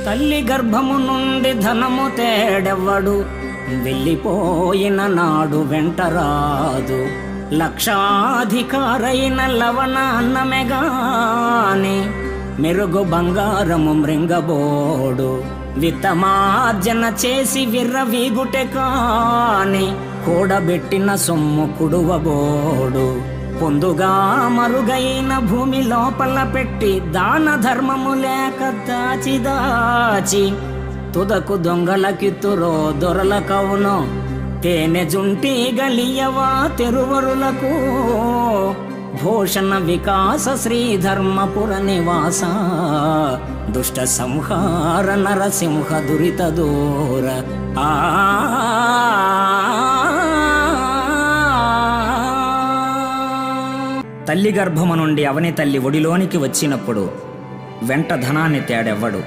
తల్లి గర్భము నుండి ధనము తేడెవ్వడు, వెళ్ళిపోయిన నాడు వెంటరాదు. లక్షాధికారైన లవణ అన్నమెగాని, మెరుగు బంగారము మృంగబోడు. విత్తమార్జన చేసి విర్రవీగుటె కాని, కూడబెట్టిన సొమ్ము కుడువబోడు. పొందుగా మరుగైన భూమి లోపల పెట్టి, దాన ధర్మము లేక దాచి దాచి, తుదకు దొంగలకిత్తురో దొరలకవునో. తేనె జుంటి గలియవా తెరువరులకు, భూషణ వికాస శ్రీధర్మపుర నివాస. దుష్ట సంహార నరసింహ దురిత దూర. తల్లి గర్భము నుండి అవని తల్లి ఒడిలోనికి వచ్చినప్పుడు వెంట ధనాన్ని తేడెవ్వడు.